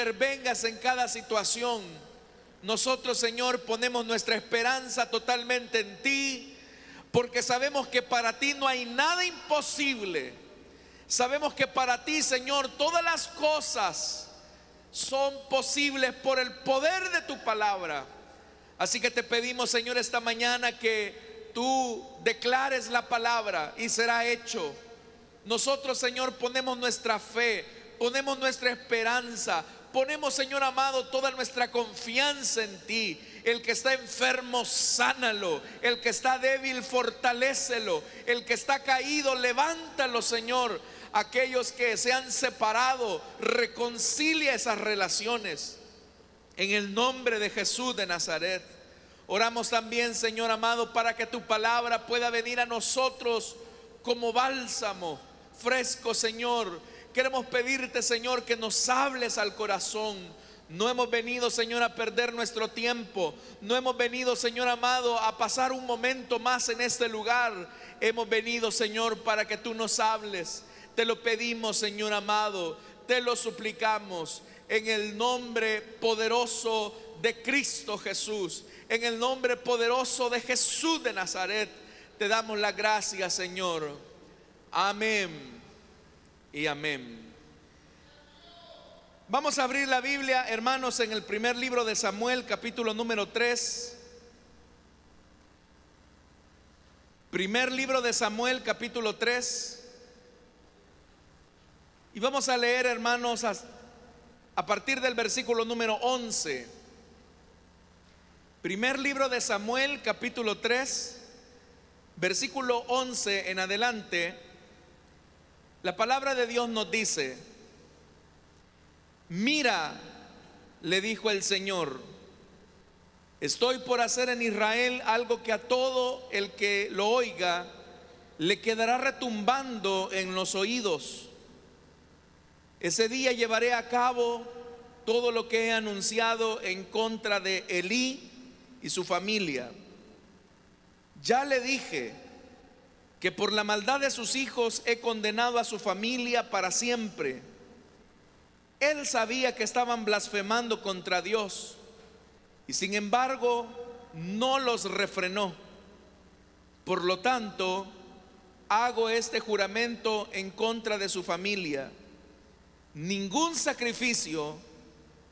intervengas en cada situación. Nosotros, Señor, ponemos nuestra esperanza totalmente en ti, porque sabemos que para ti no hay nada imposible. Sabemos que para ti, Señor, todas las cosas son posibles por el poder de tu palabra. Así que te pedimos, Señor, esta mañana que tú declares la palabra y será hecho. Nosotros, Señor, ponemos nuestra fe, ponemos nuestra esperanza, ponemos, Señor amado, toda nuestra confianza en ti. El que está enfermo, sánalo. El que está débil, fortalécelo. El que está caído, levántalo, Señor. Aquellos que se han separado, reconcilia esas relaciones. En el nombre de Jesús de Nazaret. Oramos también, Señor amado, para que tu palabra pueda venir a nosotros como bálsamo fresco, Señor. Queremos pedirte, Señor, que nos hables al corazón. No hemos venido, Señor, a perder nuestro tiempo. No hemos venido, Señor amado, a pasar un momento más en este lugar. Hemos venido, Señor, para que tú nos hables. Te lo pedimos, Señor amado. Te lo suplicamos en el nombre poderoso de Cristo Jesús. En el nombre poderoso de Jesús de Nazaret. Te damos la gracia, Señor. Amén y amén. Vamos a abrir la Biblia, hermanos, en el primer libro de Samuel, capítulo número 3. Primer libro de Samuel, capítulo 3. Y vamos a leer, hermanos, a partir del versículo número 11. Primer libro de Samuel, capítulo 3, versículo 11 en adelante. La palabra de Dios nos dice: mira, le dijo el Señor, estoy por hacer en Israel algo que a todo el que lo oiga le quedará retumbando en los oídos. Ese día llevaré a cabo todo lo que he anunciado en contra de Elí y su familia. Ya le dije que por la maldad de sus hijos he condenado a su familia para siempre. Él sabía que estaban blasfemando contra Dios y sin embargo no los refrenó. Por lo tanto, hago este juramento en contra de su familia: ningún sacrificio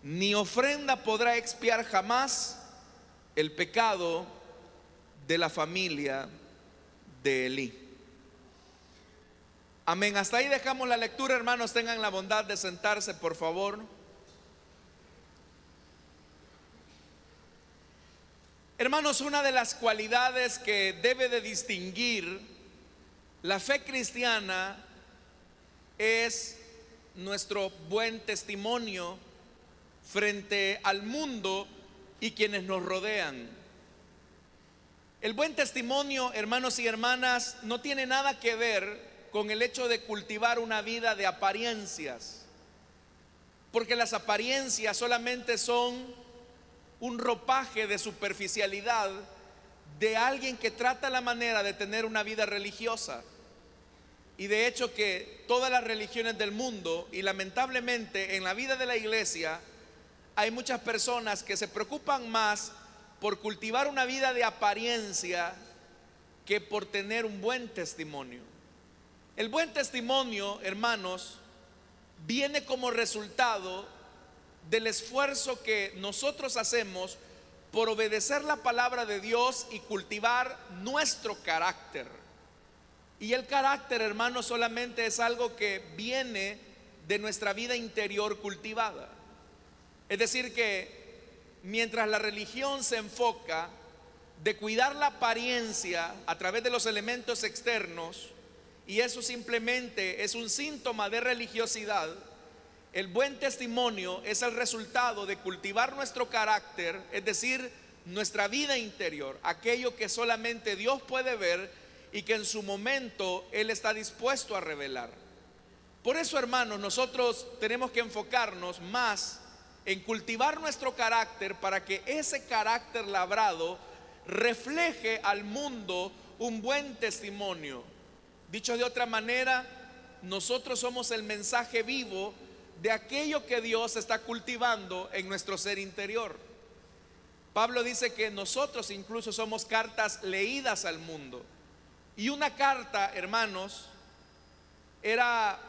ni ofrenda podrá expiar jamás el pecado de la familia de Elí. Amén. Hasta ahí dejamos la lectura, hermanos. Tengan la bondad de sentarse, por favor. Hermanos, una de las cualidades que debe de distinguir la fe cristiana es nuestro buen testimonio frente al mundo y quienes nos rodean. El buen testimonio, hermanos y hermanas, no tiene nada que ver con el hecho de cultivar una vida de apariencias, porque las apariencias solamente son un ropaje de superficialidad de alguien que trata la manera de tener una vida religiosa. Y de hecho que todas las religiones del mundo, y lamentablemente en la vida de la iglesia, hay muchas personas que se preocupan más por cultivar una vida de apariencia que por tener un buen testimonio. El buen testimonio, hermanos, viene como resultado del esfuerzo que nosotros hacemos por obedecer la palabra de Dios y cultivar nuestro carácter. Y el carácter, hermanos, solamente es algo que viene de nuestra vida interior cultivada. Es decir que mientras la religión se enfoca de cuidar la apariencia a través de los elementos externos, y eso simplemente es un síntoma de religiosidad, el buen testimonio es el resultado de cultivar nuestro carácter, es decir, nuestra vida interior, aquello que solamente Dios puede ver y que en su momento Él está dispuesto a revelar. Por eso, hermanos, nosotros tenemos que enfocarnos más en cultivar nuestro carácter para que ese carácter labrado refleje al mundo un buen testimonio. Dicho de otra manera, nosotros somos el mensaje vivo de aquello que Dios está cultivando en nuestro ser interior. Pablo dice que nosotros incluso somos cartas leídas al mundo. Y una carta, hermanos, era,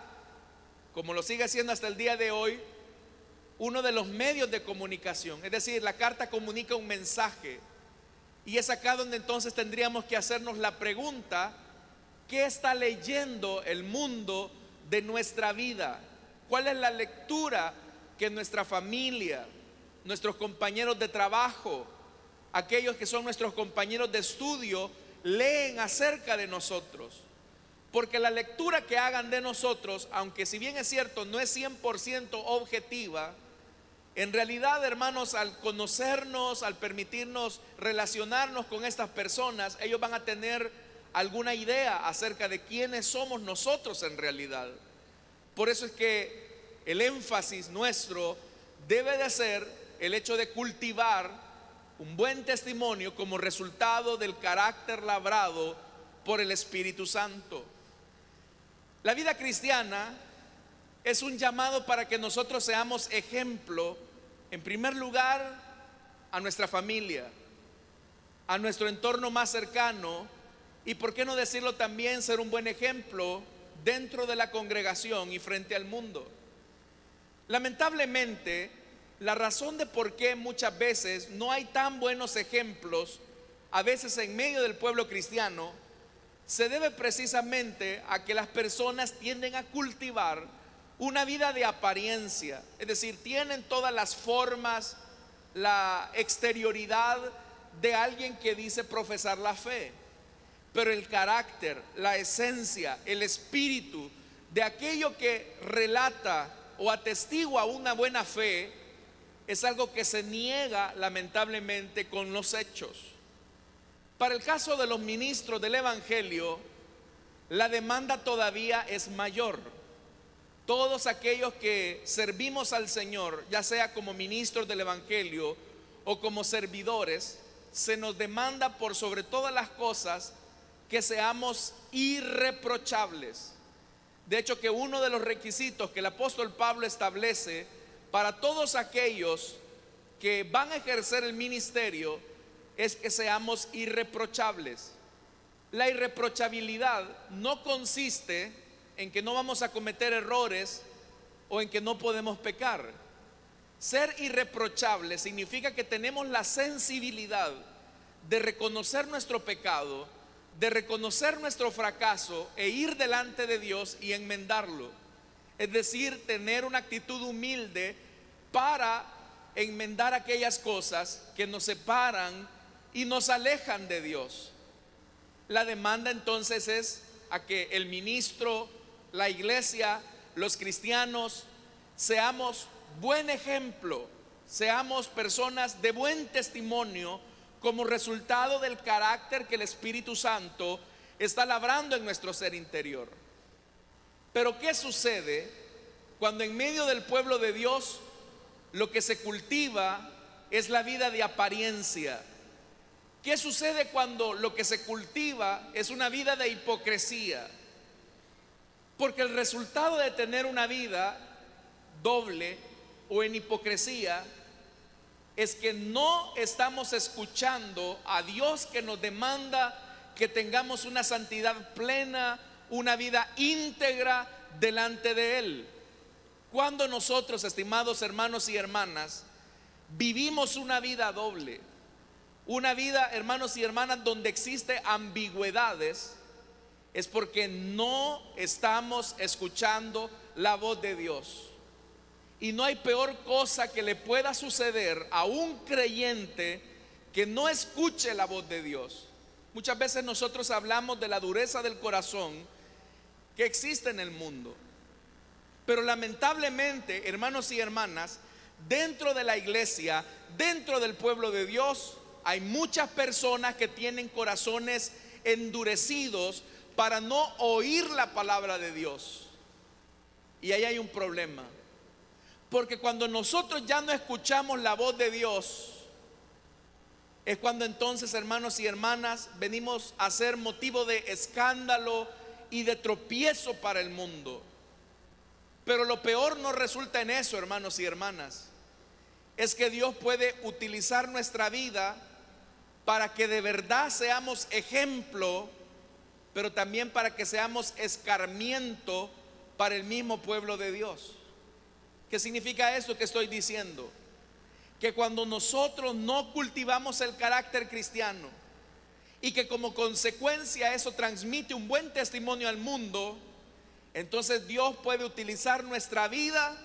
como lo sigue siendo hasta el día de hoy, uno de los medios de comunicación. Es decir, la carta comunica un mensaje. Y es acá donde entonces tendríamos que hacernos la pregunta: ¿qué está leyendo el mundo de nuestra vida? ¿Cuál es la lectura que nuestra familia, nuestros compañeros de trabajo, aquellos que son nuestros compañeros de estudio, leen acerca de nosotros? Porque la lectura que hagan de nosotros, aunque si bien es cierto no es 100% objetiva, en realidad, hermanos, al conocernos, al permitirnos relacionarnos con estas personas, ellos van a tener alguna idea acerca de quiénes somos nosotros en realidad. Por eso es que el énfasis nuestro debe de ser el hecho de cultivar un buen testimonio como resultado del carácter labrado por el Espíritu Santo. La vida cristiana es un llamado para que nosotros seamos ejemplo, en primer lugar, a nuestra familia, a nuestro entorno más cercano, y por qué no decirlo también, ser un buen ejemplo dentro de la congregación y frente al mundo. Lamentablemente, la razón de por qué muchas veces no hay tan buenos ejemplos, a veces en medio del pueblo cristiano, se debe precisamente a que las personas tienden a cultivar una vida de apariencia. Es decir, tienen todas las formas, la exterioridad de alguien que dice profesar la fe, pero el carácter, la esencia, el espíritu de aquello que relata o atestigua una buena fe es algo que se niega lamentablemente con los hechos. Para el caso de los ministros del Evangelio, la demanda todavía es mayor. Todos aquellos que servimos al Señor, ya sea como ministros del Evangelio o como servidores, se nos demanda por sobre todas las cosas que seamos irreprochables. De hecho, que uno de los requisitos que el apóstol Pablo establece para todos aquellos que van a ejercer el ministerio es que seamos irreprochables. La irreprochabilidad no consiste en que no vamos a cometer errores o en que no podemos pecar. Ser irreprochable significa que tenemos la sensibilidad de reconocer nuestro pecado, de reconocer nuestro fracaso e ir delante de Dios y enmendarlo. Es decir, tener una actitud humilde para enmendar aquellas cosas que nos separan y nos alejan de Dios. La demanda entonces es a que el ministro, la iglesia, los cristianos seamos buen ejemplo, seamos personas de buen testimonio como resultado del carácter que el Espíritu Santo está labrando en nuestro ser interior. Pero ¿qué sucede cuando en medio del pueblo de Dios lo que se cultiva es la vida de apariencia? ¿Qué sucede cuando lo que se cultiva es una vida de hipocresía? Porque el resultado de tener una vida doble o en hipocresía es que no estamos escuchando a Dios, que nos demanda que tengamos una santidad plena, una vida íntegra delante de Él. Cuando nosotros, estimados hermanos y hermanas, vivimos una vida doble, una vida, hermanos y hermanas, donde existe ambigüedades, es porque no estamos escuchando la voz de Dios. Y no hay peor cosa que le pueda suceder a un creyente que no escuche la voz de Dios. Muchas veces nosotros hablamos de la dureza del corazón que existe en el mundo, pero lamentablemente, hermanos y hermanas, dentro de la iglesia, dentro del pueblo de Dios, hay muchas personas que tienen corazones endurecidos para no oír la palabra de Dios. Y ahí hay un problema, porque cuando nosotros ya no escuchamos la voz de Dios, es cuando entonces, hermanos y hermanas, venimos a ser motivo de escándalo y de tropiezo para el mundo. Pero lo peor no resulta en eso, hermanos y hermanas. Es que Dios puede utilizar nuestra vida para que de verdad seamos ejemplo, pero también para que seamos escarmiento para el mismo pueblo de Dios. ¿Qué significa eso que estoy diciendo? Que cuando nosotros no cultivamos el carácter cristiano y que como consecuencia eso transmite un buen testimonio al mundo, entonces Dios puede utilizar nuestra vida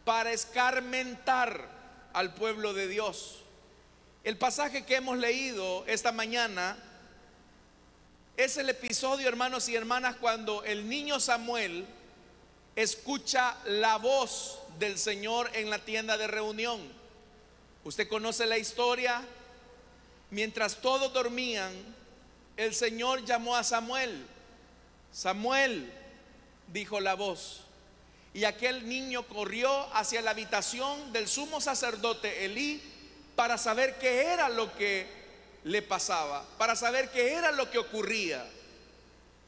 para escarmentar al pueblo de Dios. El pasaje que hemos leído esta mañana es el episodio, hermanos y hermanas, cuando el niño Samuel escucha la voz del Señor en la tienda de reunión. Usted conoce la historia. Mientras todos dormían, el Señor llamó a Samuel. Samuel, dijo la voz, y aquel niño corrió hacia la habitación del sumo sacerdote Elí para saber qué era lo que le pasaba, para saber qué era lo que ocurría.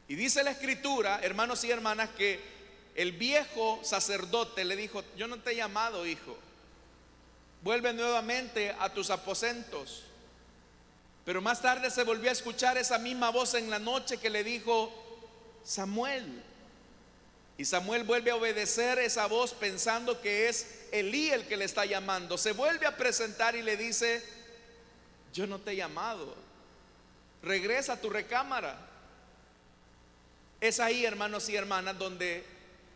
Y dice la escritura, hermanos y hermanas, que el viejo sacerdote le dijo: yo no te he llamado, hijo, vuelve nuevamente a tus aposentos. Pero más tarde se volvió a escuchar esa misma voz en la noche que le dijo: Samuel. Y Samuel vuelve a obedecer esa voz pensando que es Elí el que le está llamando. Se vuelve a presentar y le dice: yo no te he llamado, regresa a tu recámara. Es ahí, hermanos y hermanas, donde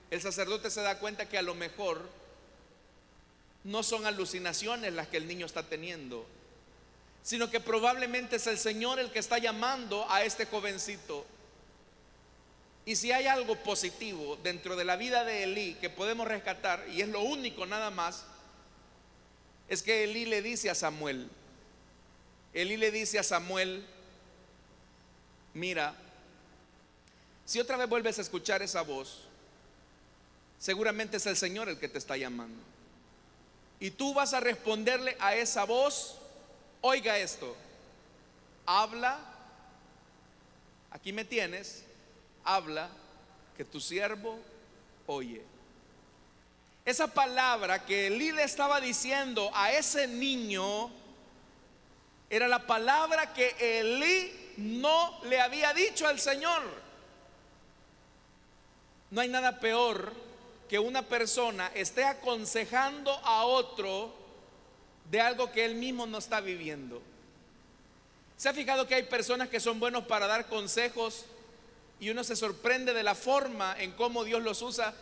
el sacerdote se da cuenta que a lo mejor no son alucinaciones las que el niño está teniendo, sino que probablemente es el Señor el que está llamando a este jovencito. Y si hay algo positivo dentro de la vida de Elí que podemos rescatar, y es lo único nada más, es que Elí le dice a Samuel, mira, si otra vez vuelves a escuchar esa voz, seguramente es el Señor el que te está llamando. Y tú vas a responderle a esa voz: oiga esto, habla, aquí me tienes, habla, que tu siervo oye. Esa palabra que Elí le estaba diciendo a ese niño era la palabra que Elí no le había dicho al Señor. No hay nada peor que una persona esté aconsejando a otro de algo que él mismo no está viviendo. ¿Se ha fijado que hay personas que son buenos para dar consejos y uno se sorprende de la forma en cómo Dios los usa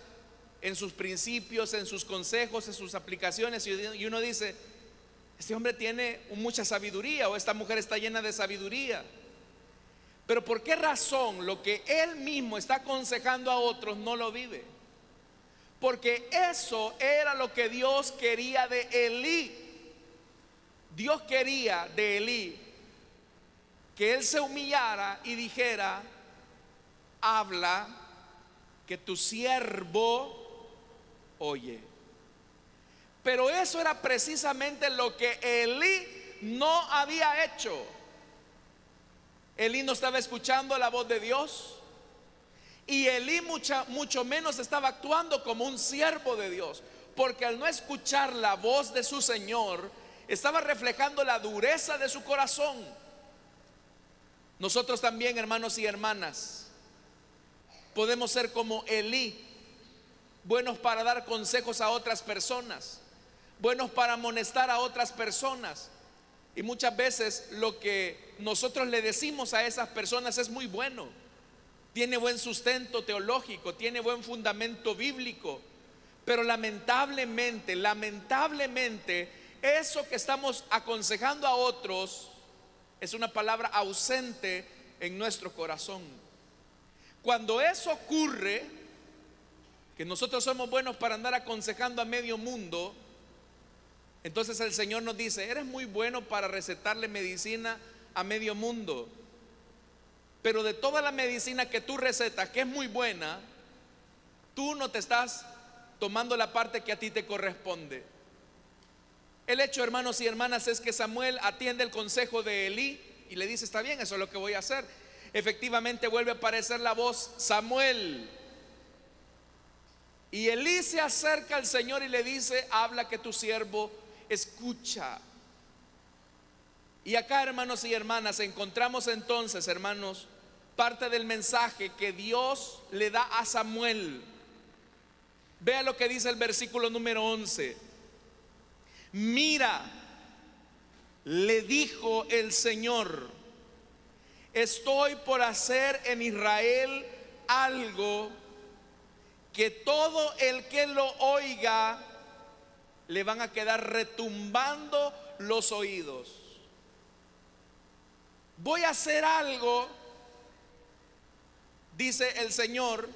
en sus principios, en sus consejos, en sus aplicaciones, y uno dice: este hombre tiene mucha sabiduría, o esta mujer está llena de sabiduría? Pero ¿por qué razón lo que él mismo está aconsejando a otros no lo vive? Porque eso era lo que Dios quería de Elí. Dios quería de Elí que él se humillara y dijera: habla, que tu siervo oye. Pero eso era precisamente lo que Elí no había hecho. Elí no estaba escuchando la voz de Dios, y Elí mucho menos estaba actuando como un siervo de Dios, porque al no escuchar la voz de su Señor, estaba reflejando la dureza de su corazón. Nosotros también, hermanos y hermanas, podemos ser como Elí, buenos para dar consejos a otras personas, buenos para amonestar a otras personas. Y muchas veces lo que nosotros le decimos a esas personas es muy bueno, tiene buen sustento teológico, tiene buen fundamento bíblico, pero lamentablemente, eso que estamos aconsejando a otros es una palabra ausente en nuestro corazón. Cuando eso ocurre, que nosotros somos buenos para andar aconsejando a medio mundo, entonces el Señor nos dice: eres muy bueno para recetarle medicina a medio mundo, pero de toda la medicina que tú recetas, que es muy buena, tú no te estás tomando la parte que a ti te corresponde. El hecho, hermanos y hermanas, es que Samuel atiende el consejo de Elí y le dice: está bien, eso es lo que voy a hacer. Efectivamente vuelve a aparecer la voz: Samuel. Y Elí se acerca al Señor y le dice: habla, que tu siervo escucha. Y acá, hermanos y hermanas, encontramos entonces, hermanos, parte del mensaje que Dios le da a Samuel. Vea lo que dice el versículo número 11. Mira, le dijo el Señor, estoy por hacer en Israel algo que todo el que lo oiga le van a quedar retumbando los oídos. Voy a hacer algo, dice el Señor,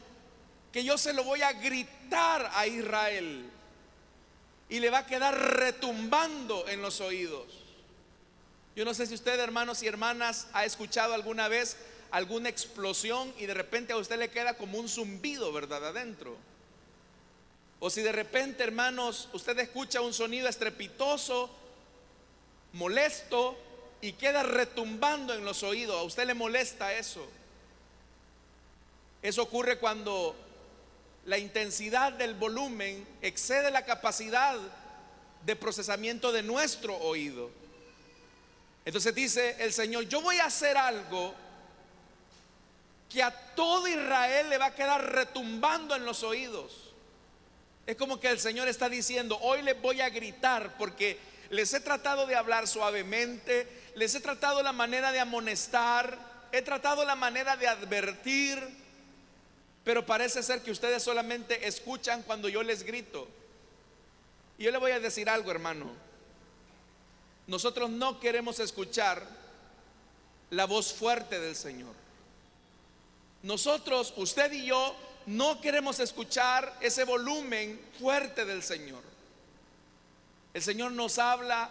que yo se lo voy a gritar a Israel y le va a quedar retumbando en los oídos. Yo no sé si usted, hermanos y hermanas, ha escuchado alguna vez alguna explosión y de repente a usted le queda como un zumbido, ¿verdad?, adentro. O si de repente, hermanos, usted escucha un sonido estrepitoso, molesto, y queda retumbando en los oídos. A usted le molesta eso. Eso ocurre cuando la intensidad del volumen excede la capacidad de procesamiento de nuestro oído. Entonces dice el Señor: yo voy a hacer algo que a todo Israel le va a quedar retumbando en los oídos. Es como que el Señor está diciendo: hoy les voy a gritar, porque les he tratado de hablar suavemente, les he tratado la manera de amonestar, he tratado la manera de advertir, pero parece ser que ustedes solamente escuchan cuando yo les grito. Y yo le voy a decir algo, hermano: nosotros no queremos escuchar la voz fuerte del Señor. Nosotros, usted y yo, no queremos escuchar ese volumen fuerte del Señor. El Señor nos habla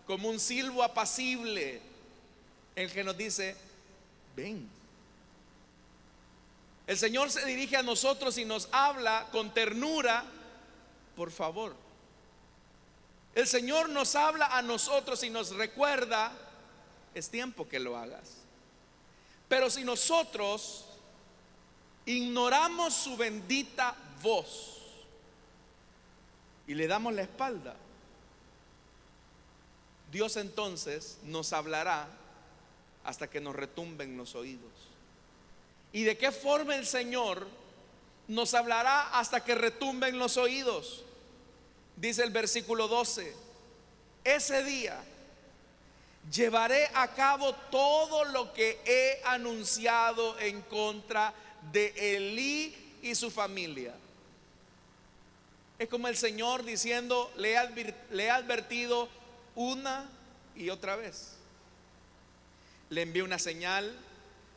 como un silbo apacible, el que nos dice: ven. El Señor se dirige a nosotros y nos habla con ternura: por favor. El Señor nos habla a nosotros y nos recuerda: es tiempo que lo hagas. Pero si nosotros ignoramos su bendita voz y le damos la espalda, Dios entonces nos hablará hasta que nos retumben los oídos. ¿Y de qué forma el Señor nos hablará hasta que retumben los oídos? Dice el versículo 12: ese día llevaré a cabo todo lo que he anunciado en contra de Elí y su familia. Es como el Señor diciendo: le he advertido una y otra vez. Le envié una señal,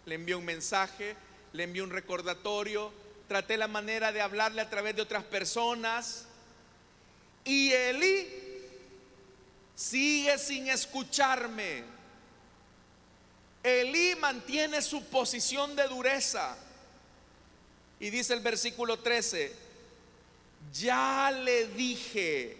le envié un mensaje, le envié un recordatorio, traté la manera de hablarle a través de otras personas, y Elí sigue sin escucharme. Elí mantiene su posición de dureza. Y dice el versículo 13: ya le dije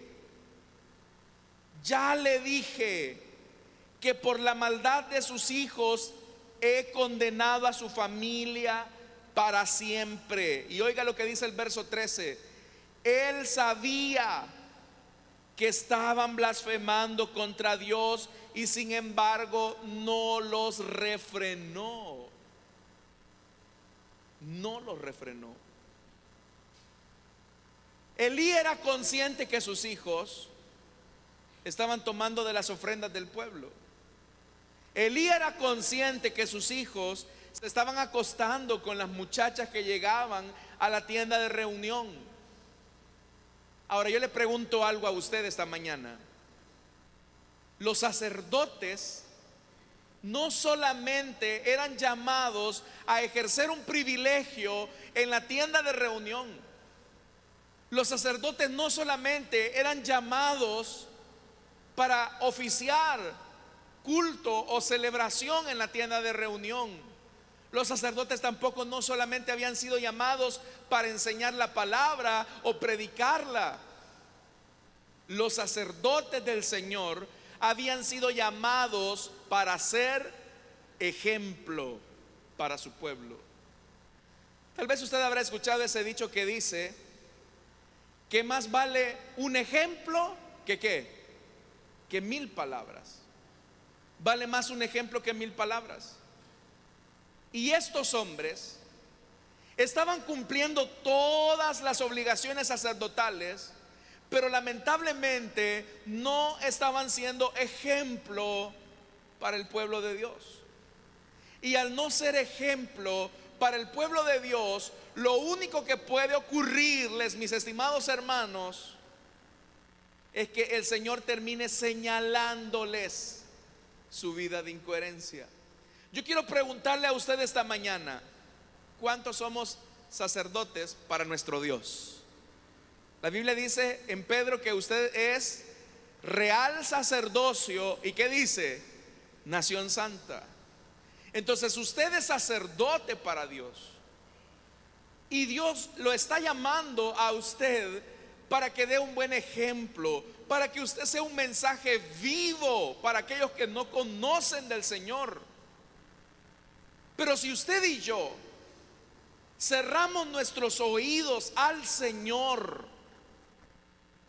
que por la maldad de sus hijos he condenado a su familia para siempre. Y oiga lo que dice el verso 13: él sabía que estaban blasfemando contra Dios y sin embargo no los refrenó. No los refrenó. Elí era consciente que sus hijos estaban tomando de las ofrendas del pueblo. Elí era consciente que sus hijos se estaban acostando con las muchachas que llegaban a la tienda de reunión. Ahora yo le pregunto algo a usted esta mañana. Los sacerdotes no solamente eran llamados a ejercer un privilegio en la tienda de reunión. Los sacerdotes no solamente eran llamados para oficiar culto o celebración en la tienda de reunión. Los sacerdotes tampoco no solamente habían sido llamados para enseñar la palabra o predicarla. Los sacerdotes del Señor habían sido llamados para ser ejemplo para su pueblo. Tal vez usted habrá escuchado ese dicho que dice: que más vale un ejemplo que ¿qué? Que 1000 palabras. Vale más un ejemplo que 1000 palabras. Y estos hombres estaban cumpliendo todas las obligaciones sacerdotales, pero lamentablemente no estaban siendo ejemplo para el pueblo de Dios. Y al no ser ejemplo para el pueblo de Dios, lo único que puede ocurrirles, mis estimados hermanos, es que el Señor termine señalándoles su vida de incoherencia. Yo quiero preguntarle a usted esta mañana: ¿cuántos somos sacerdotes para nuestro Dios? La Biblia dice en Pedro que usted es real sacerdocio. ¿Y qué dice? Nación santa. Entonces usted es sacerdote para Dios. Y Dios lo está llamando a usted para que dé un buen ejemplo, para que usted sea un mensaje vivo para aquellos que no conocen del Señor. Pero si usted y yo cerramos nuestros oídos al Señor,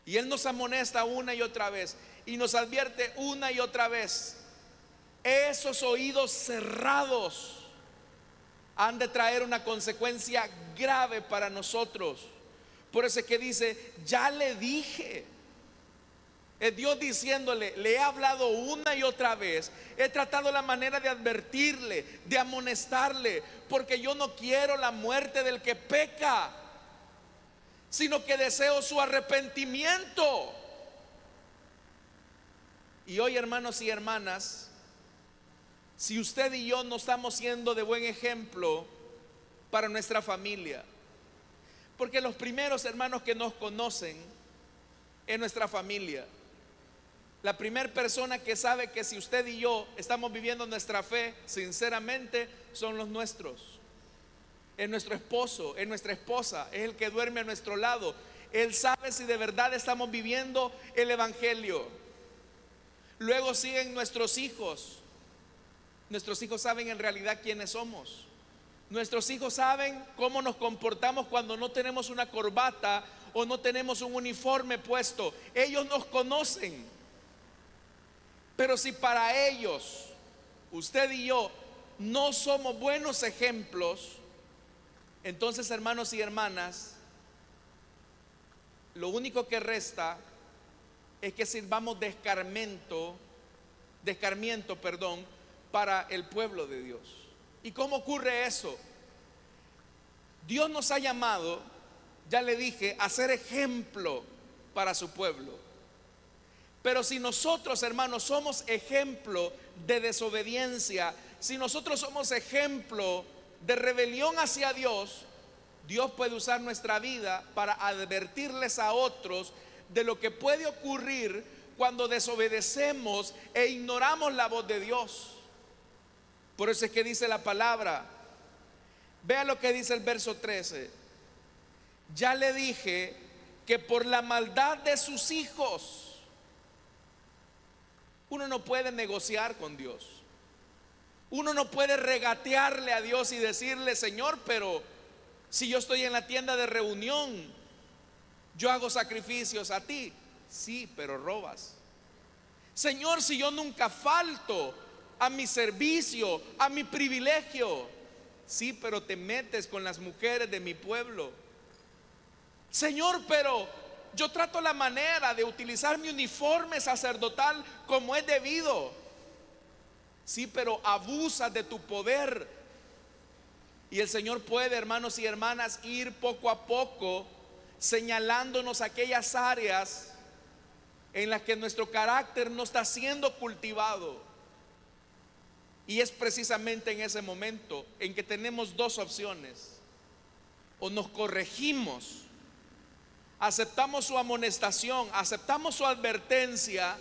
y Él nos amonesta una y otra vez y nos advierte una y otra vez, esos oídos cerrados han de traer una consecuencia grave para nosotros. Por eso es que dice: ya le dije. Es Dios diciéndole: le he hablado una y otra vez, he tratado la manera de advertirle, de amonestarle, porque yo no quiero la muerte del que peca, sino que deseo su arrepentimiento. Y hoy, hermanos y hermanas, si usted y yo no estamos siendo de buen ejemplo para nuestra familia, porque los primeros hermanos que nos conocen es nuestra familia. La primera persona que sabe que si usted y yo estamos viviendo nuestra fe sinceramente son los nuestros. Es nuestro esposo, es nuestra esposa, es el que duerme a nuestro lado. Él sabe si de verdad estamos viviendo el evangelio. Luego siguen nuestros hijos. Nuestros hijos saben en realidad quiénes somos. Nuestros hijos saben cómo nos comportamos cuando no tenemos una corbata o no tenemos un uniforme puesto. Ellos nos conocen. Pero si para ellos, usted y yo, no somos buenos ejemplos, entonces, hermanos y hermanas, lo único que resta es que sirvamos de escarmiento, para el pueblo de Dios. ¿Y cómo ocurre eso? Dios nos ha llamado, ya le dije, a ser ejemplo para su pueblo. Pero si nosotros, hermanos, somos ejemplo de desobediencia, si nosotros somos ejemplo de rebelión hacia Dios, Dios puede usar nuestra vida para advertirles a otros de lo que puede ocurrir cuando desobedecemos e ignoramos la voz de Dios. Por eso es que dice la palabra, vea lo que dice el verso 13: ya le dije que por la maldad de sus hijos. Uno no puede negociar con Dios. Uno no puede regatearle a Dios y decirle: Señor, pero si yo estoy en la tienda de reunión, yo hago sacrificios a ti. Sí, pero robas. Señor, si yo nunca falto a mi servicio, a mi privilegio. Sí, pero te metes con las mujeres de mi pueblo. Señor, pero yo trato la manera de utilizar mi uniforme sacerdotal como es debido. Sí, pero abusas de tu poder. Y el Señor puede, hermanos y hermanas, ir poco a poco señalándonos aquellas áreas en las que nuestro carácter no está siendo cultivado. Y es precisamente en ese momento en que tenemos dos opciones: o nos corregimos, aceptamos su amonestación, aceptamos su advertencia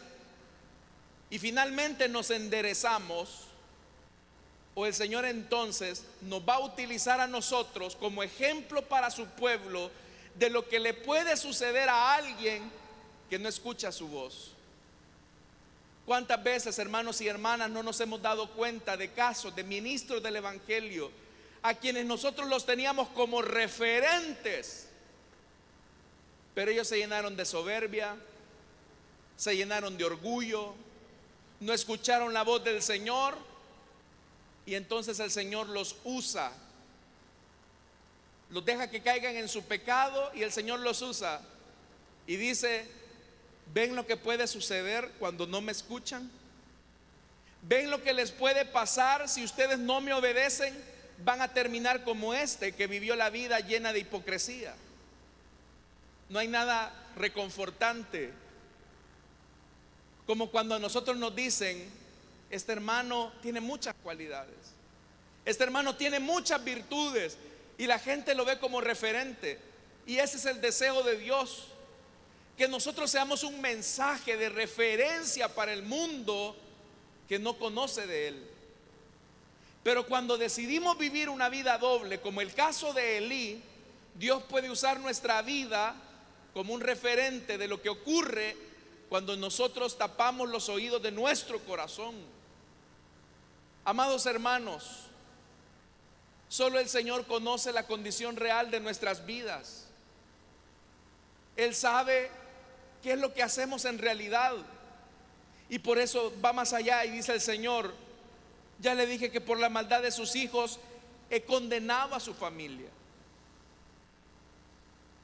y finalmente nos enderezamos, o el Señor entonces nos va a utilizar a nosotros como ejemplo para su pueblo de lo que le puede suceder a alguien que no escucha su voz. ¿Cuántas veces, hermanos y hermanas, no nos hemos dado cuenta de casos de ministros del evangelio a quienes nosotros los teníamos como referentes, Pero ellos se llenaron de soberbia, se llenaron de orgullo, no escucharon la voz del Señor, y entonces el Señor los usa, los deja que caigan en su pecado, y el Señor los usa y dice: ¿ven lo que puede suceder cuando no me escuchan? ¿Ven lo que les puede pasar si ustedes no me obedecen? Van a terminar como este que vivió la vida llena de hipocresía. No hay nada reconfortante como cuando a nosotros nos dicen: este hermano tiene muchas cualidades, este hermano tiene muchas virtudes, y la gente lo ve como referente. Y ese es el deseo de Dios, que nosotros seamos un mensaje de referencia para el mundo que no conoce de Él. Pero cuando decidimos vivir una vida doble, como el caso de Elí, Dios puede usar nuestra vida como un referente de lo que ocurre cuando nosotros tapamos los oídos de nuestro corazón. Amados hermanos, solo el Señor conoce la condición real de nuestras vidas. Él sabe qué es lo que hacemos en realidad, y por eso va más allá y dice el Señor: ya le dije que por la maldad de sus hijos he condenado a su familia.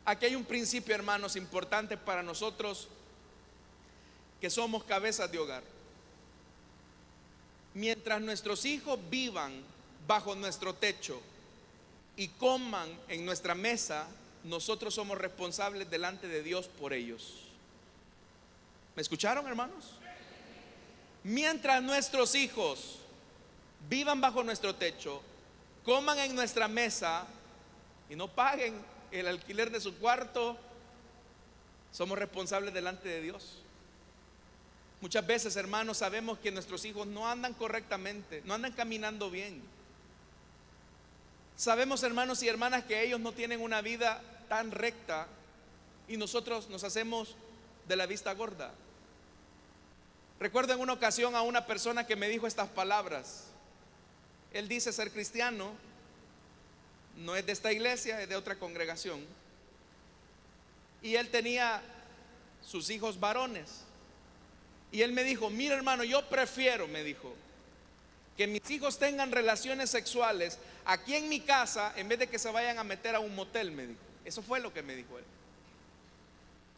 Aquí hay un principio, hermanos, importante para nosotros que somos cabezas de hogar. Mientras nuestros hijos vivan bajo nuestro techo y coman en nuestra mesa, nosotros somos responsables delante de Dios por ellos. ¿Me escucharon, hermanos? Mientras nuestros hijos vivan bajo nuestro techo, coman en nuestra mesa y no paguen el alquiler de su cuarto, somos responsables delante de Dios. Muchas veces, hermanos, sabemos que nuestros hijos no andan correctamente, no andan caminando bien. Sabemos, hermanos y hermanas, que ellos no tienen una vida tan recta, y nosotros nos hacemos de la vista gorda. Recuerdo en una ocasión a una persona que me dijo estas palabras. Él dice ser cristiano, no es de esta iglesia, es de otra congregación, y él tenía sus hijos varones. Y él me dijo: mira, hermano, yo prefiero, me dijo, que mis hijos tengan relaciones sexuales aquí en mi casa en vez de que se vayan a meter a un motel, me dijo. Eso fue lo que me dijo él.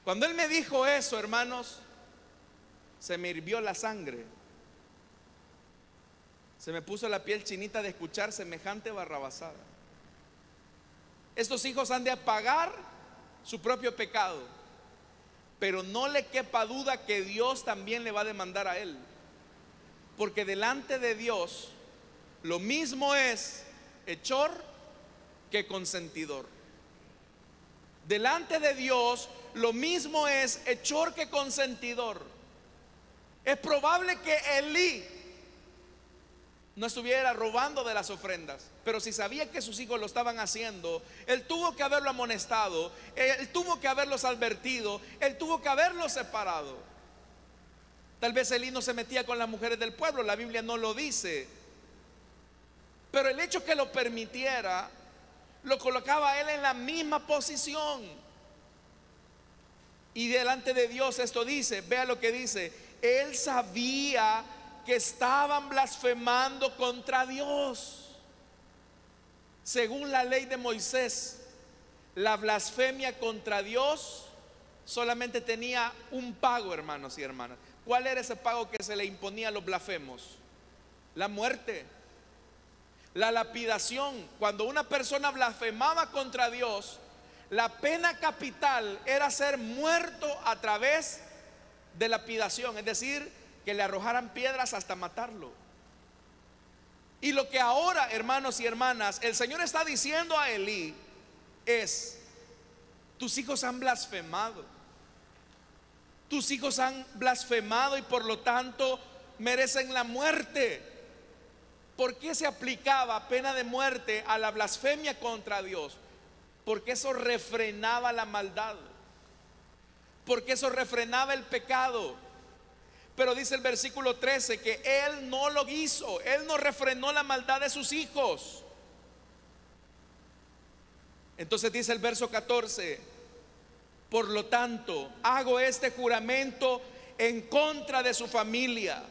Cuando él me dijo eso, hermanos, se me hirvió la sangre, se me puso la piel chinita de escuchar semejante barrabasada. Estos hijos han de pagar su propio pecado, pero no le quepa duda que Dios también le va a demandar a él, porque delante de Dios lo mismo es hechor que consentidor. Delante de Dios lo mismo es hechor que consentidor. Es probable que Elí no estuviera robando de las ofrendas, pero si sabía que sus hijos lo estaban haciendo, él tuvo que haberlo amonestado, él tuvo que haberlos advertido, él tuvo que haberlos separado. Tal vez Elí no se metía con las mujeres del pueblo, la Biblia no lo dice, pero el hecho que lo permitiera lo colocaba a él en la misma posición. Y delante de Dios esto dice, vea lo que dice: él sabía que estaban blasfemando contra Dios. Según la ley de Moisés, la blasfemia contra Dios solamente tenía un pago, hermanos y hermanas. ¿Cuál era ese pago que se le imponía a los blasfemos? La muerte, la lapidación. Cuando una persona blasfemaba contra Dios, la pena capital era ser muerto a través de lapidación, es decir, que le arrojaran piedras hasta matarlo. Y lo que ahora, hermanos y hermanas, el Señor está diciendo a Elí es: tus hijos han blasfemado, tus hijos han blasfemado y por lo tanto merecen la muerte. ¿Por qué se aplicaba pena de muerte a la blasfemia contra Dios? Porque eso refrenaba la maldad, porque eso refrenaba el pecado. Pero dice el versículo 13 que él no lo hizo, él no refrenó la maldad de sus hijos. Entonces dice el verso 14: Por lo tanto, hago este juramento en contra de su familia.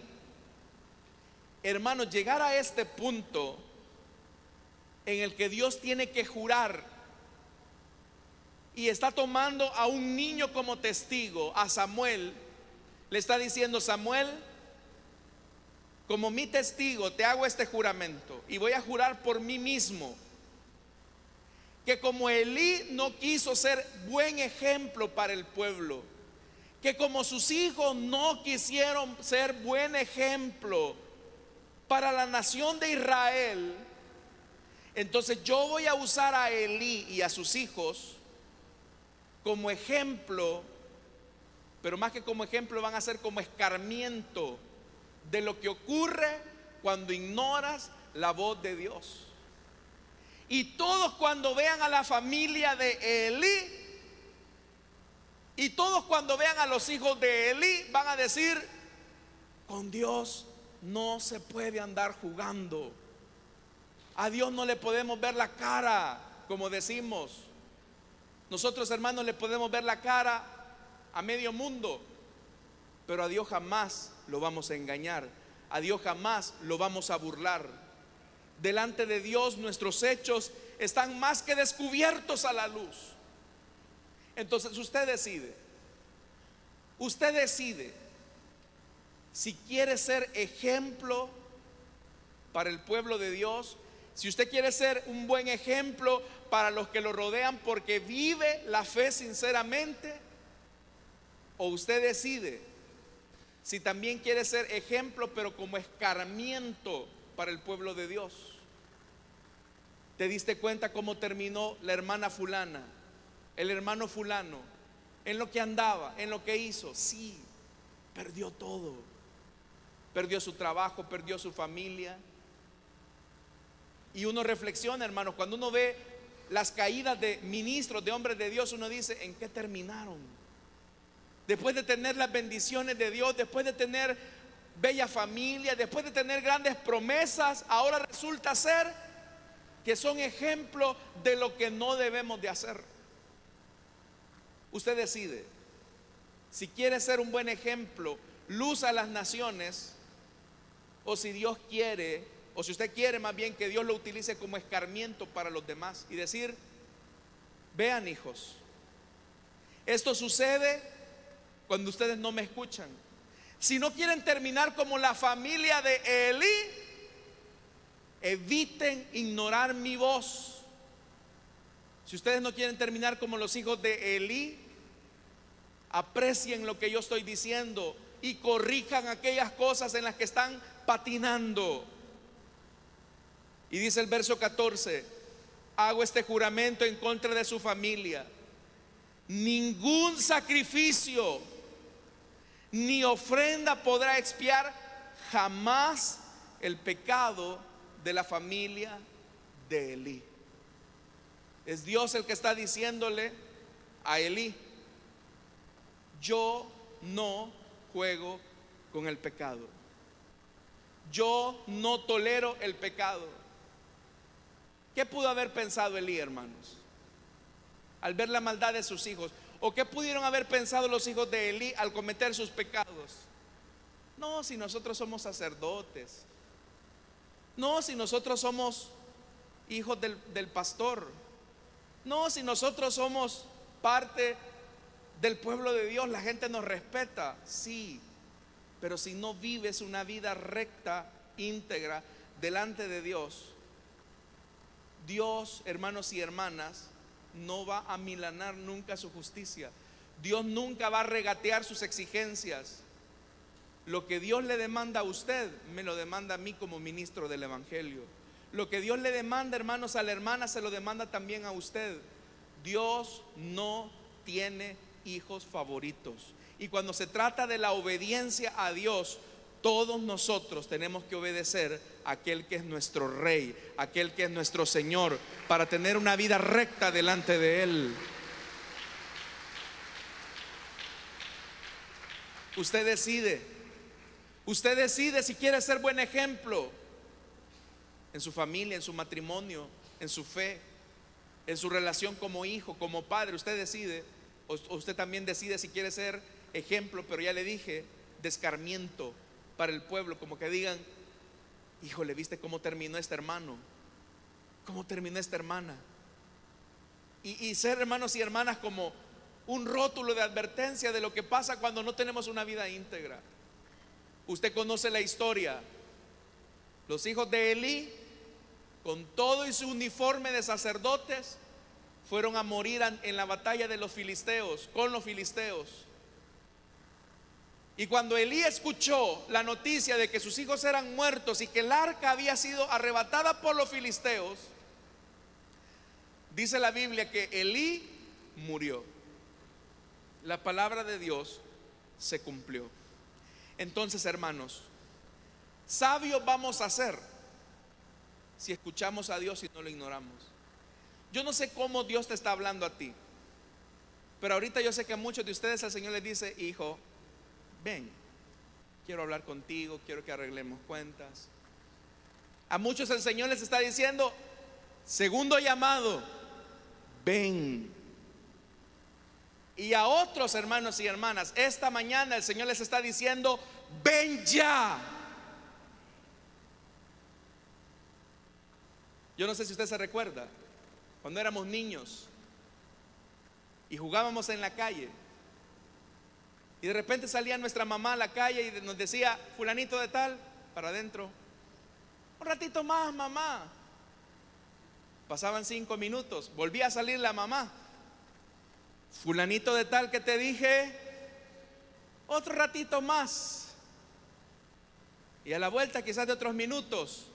Hermanos, llegar a este punto en el que Dios tiene que jurar y está tomando a un niño como testigo, a Samuel, le está diciendo: Samuel, como mi testigo te hago este juramento y voy a jurar por mí mismo que como Elí no quiso ser buen ejemplo para el pueblo, que como sus hijos no quisieron ser buen ejemplo para la nación de Israel, entonces yo voy a usar a Elí y a sus hijos como ejemplo, pero más que como ejemplo van a ser como escarmiento de lo que ocurre cuando ignoras la voz de Dios. Y todos cuando vean a la familia de Elí, y todos cuando vean a los hijos de Elí, van a decir: con Dios no se puede andar jugando. A Dios no le podemos ver la cara, como decimos. Nosotros, hermanos, le podemos ver la cara a medio mundo, pero a Dios jamás lo vamos a engañar. A Dios jamás lo vamos a burlar. Delante de Dios nuestros hechos están más que descubiertos a la luz. Entonces usted decide si quiere ser ejemplo para el pueblo de Dios, si usted quiere ser un buen ejemplo para los que lo rodean porque vive la fe sinceramente, o usted decide si también quiere ser ejemplo pero como escarmiento para el pueblo de Dios. ¿Te diste cuenta cómo terminó la hermana fulana, el hermano fulano, en lo que andaba, en lo que hizo? Sí, perdió todo. Perdió su trabajo, perdió su familia. Y uno reflexiona, hermanos, cuando uno ve las caídas de ministros, de hombres de Dios, uno dice: ¿en qué terminaron? Después de tener las bendiciones de Dios, después de tener bella familia, después de tener grandes promesas, ahora resulta ser que son ejemplo de lo que no debemos de hacer. Usted decide si quiere ser un buen ejemplo, luz a las naciones, o si Dios quiere, o si usted quiere más bien que Dios lo utilice como escarmiento para los demás y decir: vean, hijos, esto sucede cuando ustedes no me escuchan. Si no quieren terminar como la familia de Elí, eviten ignorar mi voz. Si ustedes no quieren terminar como los hijos de Elí, aprecien lo que yo estoy diciendo y corrijan aquellas cosas en las que están patinando. Y dice el verso 14: hago este juramento en contra de su familia: ningún sacrificio ni ofrenda podrá expiar jamás el pecado de la familia de Elí. Es Dios el que está diciéndole a Elí: yo no juego con el pecado, yo no tolero el pecado. ¿Qué pudo haber pensado Elí, hermanos, al ver la maldad de sus hijos? ¿O qué pudieron haber pensado los hijos de Elí al cometer sus pecados? No, si nosotros somos sacerdotes. No, si nosotros somos hijos del pastor. No, si nosotros somos parte del pueblo de Dios, la gente nos respeta. Sí, pero si no vives una vida recta, íntegra, delante de Dios, Dios, hermanos y hermanas, no va a milanar nunca su justicia. Dios nunca va a regatear sus exigencias. Lo que Dios le demanda a usted, me lo demanda a mí como ministro del Evangelio. Lo que Dios le demanda, hermanos, a la hermana, se lo demanda también a usted. Dios no tiene hijos favoritos. Y cuando se trata de la obediencia a Dios, todos nosotros tenemos que obedecer a aquel que es nuestro Rey, aquel que es nuestro Señor, para tener una vida recta delante de Él. Usted decide si quiere ser buen ejemplo en su familia, en su matrimonio, en su fe, en su relación como hijo, como padre. Usted decide O usted también decide si quiere ser ejemplo, pero ya le dije, de escarmiento para el pueblo, como que digan: híjole, ¿viste cómo terminó este hermano? ¿Cómo terminó esta hermana? Y ser, hermanos y hermanas, como un rótulo de advertencia de lo que pasa cuando no tenemos una vida íntegra. Usted conoce la historia. Los hijos de Elí, con todo y su uniforme de sacerdotes, fueron a morir en la batalla de los filisteos, con los filisteos. Y cuando Elí escuchó la noticia de que sus hijos eran muertos y que el arca había sido arrebatada por los filisteos, dice la Biblia que Elí murió. La palabra de Dios se cumplió. Entonces, hermanos, sabios vamos a ser si escuchamos a Dios y no lo ignoramos. Yo no sé cómo Dios te está hablando a ti, pero ahorita yo sé que a muchos de ustedes el Señor les dice: hijo, ven, quiero hablar contigo, quiero que arreglemos cuentas. A muchos el Señor les está diciendo: segundo llamado, ven. Y a otros, hermanos y hermanas, esta mañana el Señor les está diciendo: ven ya. Yo no sé si usted se recuerda cuando éramos niños y jugábamos en la calle, y de repente salía nuestra mamá a la calle y nos decía: fulanito de tal, para adentro, un ratito más, mamá. Pasaban 5 minutos, volvía a salir la mamá: fulanito de tal que te dije, otro ratito más. Y a la vuelta quizás de otros minutos,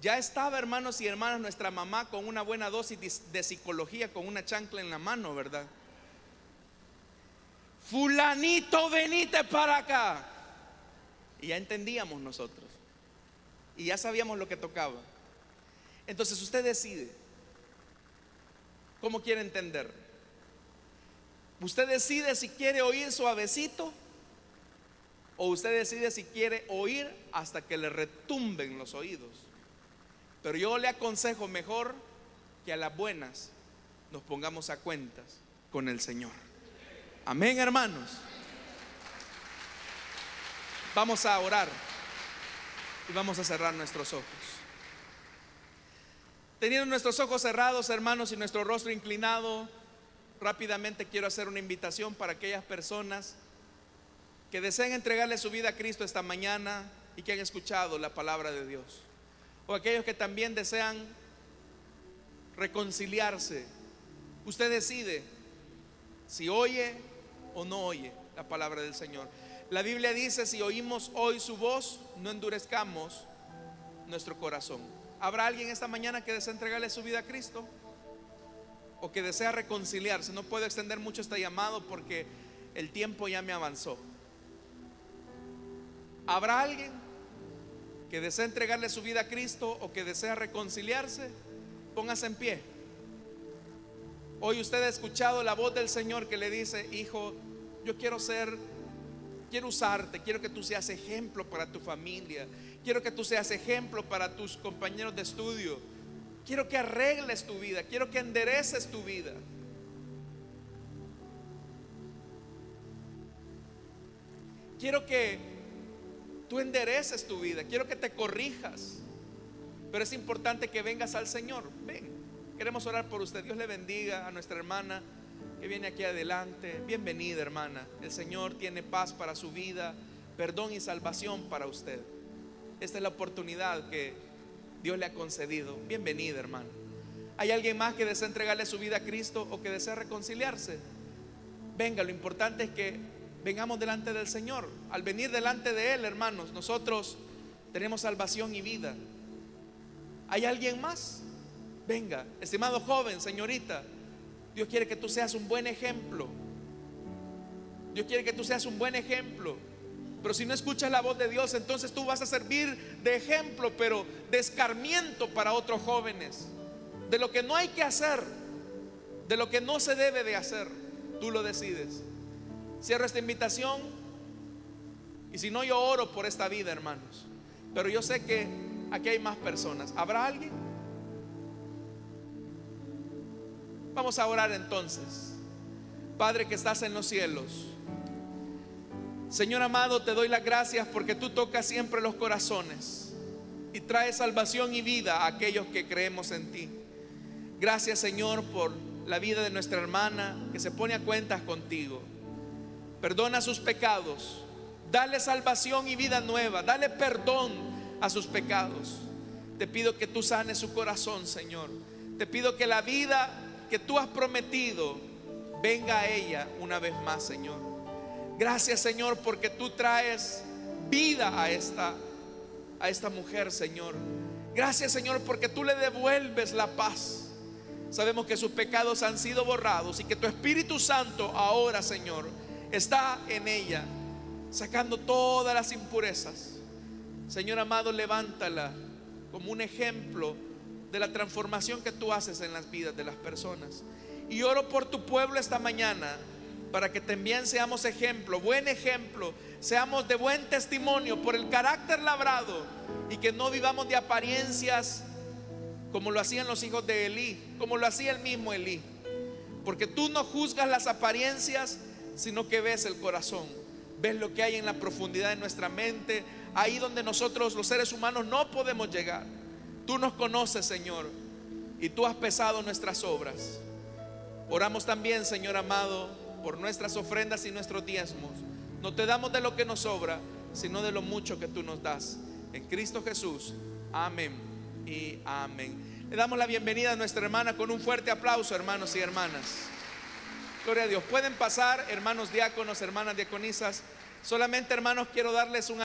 ya estaba, hermanos y hermanas, nuestra mamá con una buena dosis de psicología, con una chancla en la mano, ¿verdad? Fulanito, venite para acá. Y ya entendíamos nosotros, y ya sabíamos lo que tocaba. Entonces usted decide cómo quiere entender. Usted decide si quiere oír suavecito, o usted decide si quiere oír hasta que le retumben los oídos. Pero yo le aconsejo mejor que a las buenas nos pongamos a cuentas con el Señor. Amén, hermanos. Vamos a orar y vamos a cerrar nuestros ojos. Teniendo nuestros ojos cerrados, hermanos, y nuestro rostro inclinado, rápidamente quiero hacer una invitación para aquellas personas que deseen entregarle su vida a Cristo esta mañana y que han escuchado la palabra de Dios, o aquellos que también desean reconciliarse. Usted decide si oye o no oye la palabra del Señor. La Biblia dice: si oímos hoy su voz, no endurezcamos nuestro corazón. ¿Habrá alguien esta mañana que desea entregarle su vida a Cristo, o que desea reconciliarse? No puedo extender mucho este llamado porque el tiempo ya me avanzó. ¿Habrá alguien que desea entregarle su vida a Cristo o que desea reconciliarse? Póngase en pie. Hoy usted ha escuchado la voz del Señor que le dice: hijo, yo quiero usarte, quiero que tú seas ejemplo para tu familia, quiero que tú seas ejemplo para tus compañeros de estudio, quiero que arregles tu vida, quiero que endereces tu vida. Quiero que tú endereces tu vida, quiero que te corrijas. Pero es importante que vengas al Señor. Ven, queremos orar por usted. Dios le bendiga a nuestra hermana que viene aquí adelante. Bienvenida, hermana. El Señor tiene paz para su vida, perdón y salvación para usted. Esta es la oportunidad que Dios le ha concedido. Bienvenida, hermana. ¿Hay alguien más que desea entregarle su vida a Cristo o que desea reconciliarse? Venga, lo importante es que vengamos delante del Señor. Al venir delante de Él, hermanos, nosotros tenemos salvación y vida. ¿Hay alguien más? Venga, estimado joven, señorita, Dios quiere que tú seas un buen ejemplo. Dios quiere que tú seas un buen ejemplo. Pero si no escuchas la voz de Dios, entonces tú vas a servir de ejemplo, pero de escarmiento para otros jóvenes. De lo que no hay que hacer, de lo que no se debe de hacer, tú lo decides. Cierro esta invitación, y si no, yo oro por esta vida, hermanos. Pero yo sé que aquí hay más personas. ¿Habrá alguien? Vamos a orar entonces. Padre que estás en los cielos, Señor amado, te doy las gracias porque tú tocas siempre los corazones y traes salvación y vida a aquellos que creemos en ti. Gracias, Señor, por la vida de nuestra hermana que se pone a cuentas contigo. Perdona sus pecados, dale salvación y vida nueva, dale perdón a sus pecados. Te pido que tú sanes su corazón, Señor. Te pido que la vida que tú has prometido venga a ella una vez más, Señor. Gracias, Señor, porque tú traes vida a esta mujer, Señor. Gracias, Señor, porque tú le devuelves la paz. Sabemos que sus pecados han sido borrados y que tu Espíritu Santo ahora, Señor, está en ella, sacando todas las impurezas. Señor amado, levántala como un ejemplo de la transformación que tú haces en las vidas de las personas. Y oro por tu pueblo esta mañana, para que también seamos ejemplo, buen ejemplo, seamos de buen testimonio por el carácter labrado, y que no vivamos de apariencias como lo hacían los hijos de Elí, como lo hacía el mismo Elí. Porque tú no juzgas las apariencias, sino que ves el corazón, ves lo que hay en la profundidad de nuestra mente, ahí donde nosotros los seres humanos no podemos llegar. Tú nos conoces, Señor, y tú has pesado nuestras obras. Oramos también, Señor amado, por nuestras ofrendas y nuestros diezmos. No te damos de lo que nos sobra, sino de lo mucho que tú nos das. En Cristo Jesús, amén y amén. Le damos la bienvenida a nuestra hermana con un fuerte aplauso, hermanos y hermanas. Gloria a Dios. Pueden pasar, hermanos diáconos, hermanas diaconisas. Solamente, hermanos, quiero darles un